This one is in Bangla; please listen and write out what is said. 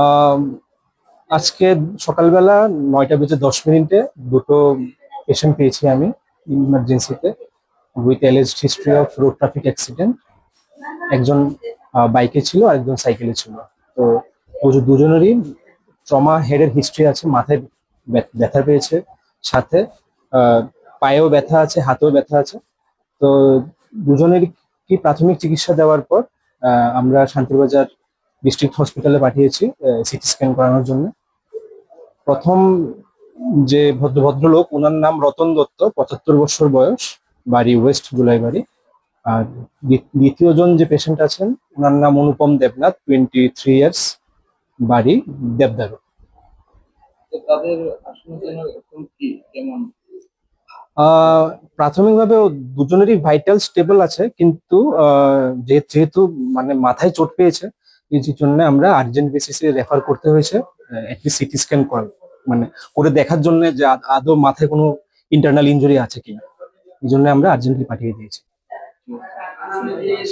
আম, আজকে সকালবেলা 9:10 দুটো পেশেন্ট পেয়েছি আমি ইমার্জেন্সিতে with alleged history of road traffic accident. একজন বাইকে ছিল আর একজন সাইকেলে ছিল। তো দুজনেরই ট্রমা হেডের হিস্ট্রি আছে, মাথায় ব্যথা পেয়েছে, সাথে আহ, পায়েও ব্যথা আছে, হাতেও ব্যথা আছে। তো দুজনের কি প্রাথমিক চিকিৎসা দেওয়ার পর আমরা শান্তিবাজার ডিস্ট্রিক্ট হসপিটালে পাঠিয়েছি সিটি স্ক্যান করানোর জন্য। প্রথম যে ভদ্রলোক, ওনার নাম রতন দত্ত, 75 বছর বয়স, বাড়ি ওয়েস্ট জুলাইবাড়ি। আর দ্বিতীয় জন যে পেশেন্ট আছেন, ওনার নাম অনুপম দেবনাথ, 23 ইয়ার্স, বাড়ি দেবদারু। তাদের আসলে যেন এখন কি কেমন? প্রাথমিকভাবে দুজনেরই ভাইটাল স্টেবল আছে, কিন্তু যেহেতু মানে মাথায় চোট পেয়েছে, এই জন্য আমরা আর্জেন্ট বেসিসে রেফার করতে হয়েছে সিটি স্ক্যান মানে করে দেখার জন্য যে আদৌ মাথায় কোনো ইন্টারনাল ইনজুরি আছে কিনা। এই জন্য আমরা আর্জেন্টলি পাঠিয়ে দিয়েছি।